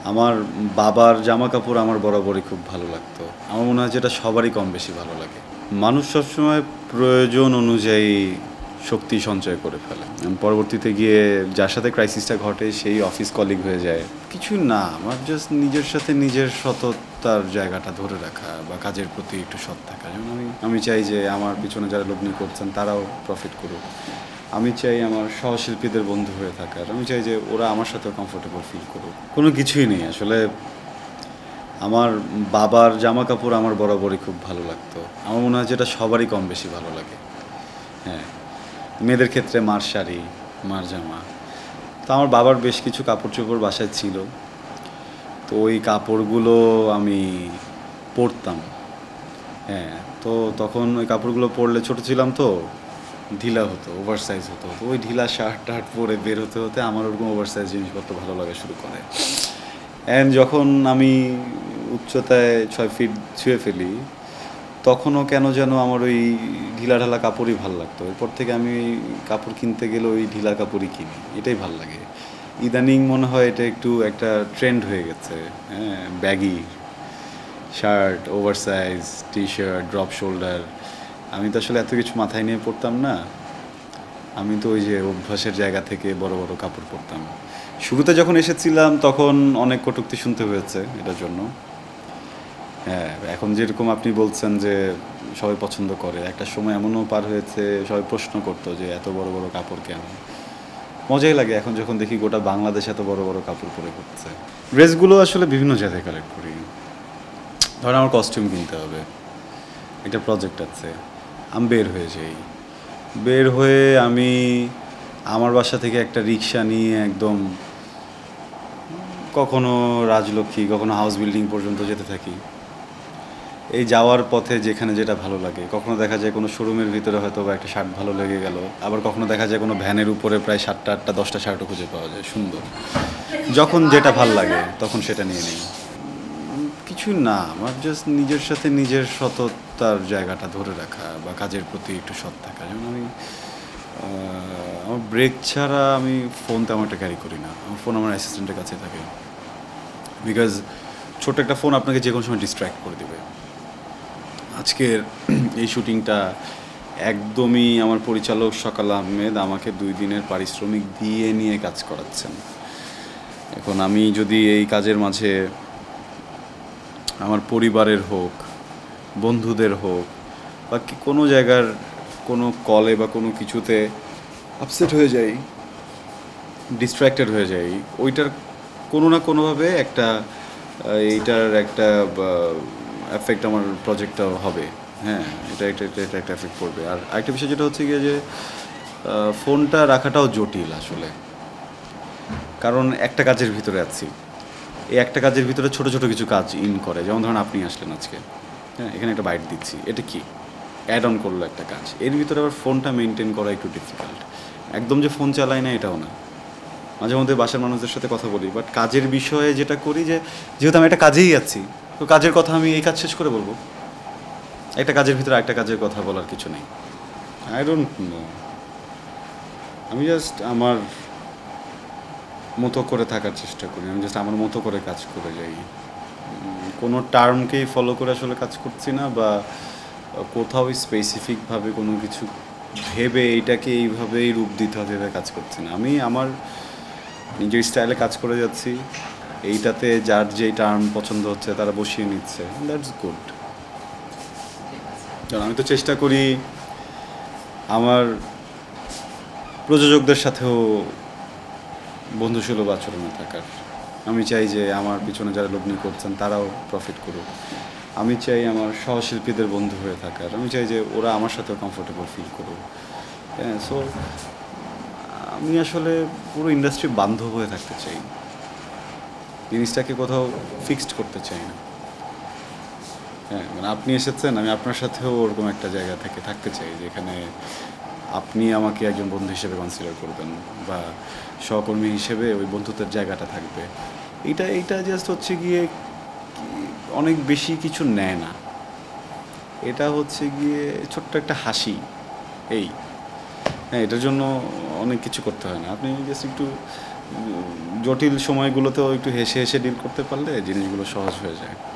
আমার বাবার জামাকাপড় আমার বরাবরই খুব ভালো লাগতো। আমার মনে হয় যে এটা সবারই কম বেশি ভালো লাগে। মানুষ সবসময় প্রয়োজন অনুযায়ী শক্তি সঞ্চয় করে ফেলে। পরবর্তীতে গিয়ে যার সাথে ক্রাইসিসটা ঘটে সেই অফিস কলিগ হয়ে যায়। কিছু না, আমার জাস্ট নিজের সাথে নিজের সততার জায়গাটা ধরে রাখা বা কাজের প্রতি একটু সৎ থাকা। যেমন আমি চাই যে আমার পিছনে যারা লগ্নি করছেন তারাও প্রফিট করুক। আমি চাই আমার সহশিল্পীদের বন্ধু হয়ে থাকার। আমি চাই যে ওরা আমার সাথেও কমফোর্টেবল ফিল করুক। কোনো কিছুই নেই আসলে। আমার বাবার জামাকাপড় আমার বরাবরই খুব ভালো লাগতো। আমার মনে হয় যে এটা সবারই কম বেশি ভালো লাগে। হ্যাঁ, মেয়েদের ক্ষেত্রে মার শাড়ি, মার জামা। তো আমার বাবার বেশ কিছু কাপড়-চোপড় বাসায় ছিল। তো ওই কাপড়গুলো আমি পরতাম। হ্যাঁ, তো তখন ওই কাপড়গুলো পরলে ছোট ছিলাম তো, ঢিলা হতো, ওভারসাইজ হতো। তো ওই ঢিলা শার্ট-টার্ট পরে বের হতে হতে আমার ওরকম ওভারসাইজ জিনিসপত্র ভালো লাগা শুরু করে। অ্যান্ড যখন আমি উচ্চতায় ৬ ফিট ছুঁয়ে ফেলি, তখনও কেন যেন আমার ওই ঢিলাঢালা কাপড়ই ভাল লাগতো। এরপর থেকে আমি কাপড় কিনতে গেলে ওই ঢিলা কাপড়ই কিনি। এটাই ভাল লাগে। ইদানিং মনে হয় এটা একটু একটা ট্রেন্ড হয়ে গেছে। হ্যাঁ, baggy shirt, oversize, t-shirt, drop shoulder. আমি তো আসলে এত কিছু মাথায় নিয়ে পড়তাম না। আমি তো ওই যে অভ্যাসের জায়গা থেকে বড় বড় কাপড় পরতাম। শুরুতে যখন এসেছিলাম তখন অনেক কটূক্তি শুনতে হয়েছে এটার জন্য। হ্যাঁ, এখন যেরকম আপনি বলছেন যে সবাই পছন্দ করে, একটা সময় এমনও পার হয়েছে সবাই প্রশ্ন করতো যে এত বড় বড় কাপড় কেন? মজাই লাগে এখন যখন দেখি গোটা বাংলাদেশ এত বড় বড় কাপড় পরে ঘুরছে। ড্রেসগুলো আসলে বিভিন্ন জায়গায় কালেক্ট করি। ধরেন আমার কস্টিউম কিনতে হবে, একটা প্রজেক্ট আছে, আমি বের হয়ে যাই। বের হয়ে আমি আমার বাসা থেকে একটা রিক্সা নিয়ে একদম কখনো রাজলক্ষ্মী, কখনো হাউস বিল্ডিং পর্যন্ত যেতে থাকি। এই যাওয়ার পথে যেখানে যেটা ভালো লাগে, কখনো দেখা যায় কোনো শোরুমের ভিতরে হয়তো বা একটা শার্ট ভালো লেগে গেল, আবার কখনো দেখা যায় কোনো ভ্যানের উপরে প্রায় 7টা 8টা 10টা শার্টও খুঁজে পাওয়া যায় সুন্দর। যখন যেটা ভাল লাগে তখন সেটা নিয়ে নিই। কিছু না, আমার জাস্ট নিজের সাথে নিজের সততার জায়গাটা ধরে রাখা বা কাজের প্রতি একটু সৎ থাকা। যেমন আমার ব্রেক ছাড়া আমি ফোন তেমন একটা ক্যারি করি না। আমার ফোন আমার অ্যাসিস্ট্যান্টের কাছে থাকে, বিকজ ছোট্ট একটা ফোন আপনাকে যে কোনো সময় ডিস্ট্র্যাক্ট করে দেবে। আজকের এই শুটিংটা একদমই আমার পরিচালক সকাল আহমেদ আমাকে 2 দিনের পারিশ্রমিক দিয়ে নিয়ে কাজ করাচ্ছেন। এখন আমি যদি এই কাজের মাঝে আমার পরিবারের হোক, বন্ধুদের হোক বা কোনো জায়গার কোনো কলে বা কোনো কিছুতে আপসেট হয়ে যাই, ডিস্ট্র্যাক্টেড হয়ে যাই, ওইটার কোনো না কোনোভাবে একটা এইটার একটা এফেক্ট আমার প্রজেক্টটাও হবে। হ্যাঁ, এটা একটা এফেক্ট পড়বে। আর আরেকটা বিষয় যেটা হচ্ছে গিয়ে যে ফোনটা রাখাটাও জটিল আসলে। কারণ একটা কাজের ভিতরে আছি, এই একটা কাজের ভিতরে ছোট ছোট কিছু কাজ ইন করে। যেমন ধরুন আপনি আসলেন আজকে, হ্যাঁ, এখানে একটা বাইট দিচ্ছি, এটা কি অ্যাড অন করলো একটা কাজ, এর ভিতরে আবার ফোনটা মেনটেন করা একটু ডিফিকাল্ট। একদম যে ফোন চালাই না এটাও না, মাঝে মধ্যে বাসার মানুষদের সাথে কথা বলি, বাট কাজের বিষয়ে যেটা করি যে যেহেতু আমি একটা কাজেই আছি, তো কাজের কথা আমি এই কাজ শেষ করে বলবো। একটা কাজের ভিতরে একটা কাজের কথা বলার কিছু নেই। আই ডোন্ট নো, আমি জাস্ট আমার মতো করে থাকার চেষ্টা করি। আমি জাস্ট আমার মতো করে কাজ করে যাই। কোনো টার্মকেই ফলো করে আসলে কাজ করছি না, বা কোথাও স্পেসিফিকভাবে কোনো কিছু ভেবে এইটাকে এইভাবেই রূপ দিতে হবে এভাবে কাজ করছি না। আমি আমার নিজের স্টাইলে কাজ করে যাচ্ছি। এইটাতে যার যেই টার্ম পছন্দ হচ্ছে তারা বসিয়ে নিচ্ছে, দ্যাটস গুড। কারণ আমি তো চেষ্টা করি আমার প্রযোজকদের সাথেও বন্ধুসুলভ আচরণে থাকার। আমি চাই যে আমার পিছনে যারা লগ্নি করছেন তারাও প্রফিট করুক। আমি চাই আমার সহশিল্পীদের বন্ধু হয়ে থাকার। আমি চাই যে ওরা আমার সাথেও কমফোর্টেবল ফিল করুক। হ্যাঁ, সো আমি আসলে পুরো ইন্ডাস্ট্রি বান্ধব হয়ে থাকতে চাই, জিনিসটাকে কোথাও ফিক্সড করতে চাই না। হ্যাঁ, মানে আপনি এসেছেন, আমি আপনার সাথেও ওরকম একটা জায়গা থেকে থাকতে চাই যেখানে আপনি আমাকে একজন বন্ধু হিসেবে কনসিডার করবেন, বা সহকর্মী হিসেবে ওই বন্ধুত্বের জায়গাটা থাকবে। এইটা জাস্ট হচ্ছে গিয়ে অনেক বেশি কিছু নেয় না। এটা হচ্ছে গিয়ে ছোট্ট একটা হাসি, এই। হ্যাঁ, এটার জন্য অনেক কিছু করতে হয় না। আপনি জাস্ট একটু জটিল সময়গুলোতেও একটু হেসে হেসে ডিল করতে পারলে জিনিসগুলো সহজ হয়ে যায়।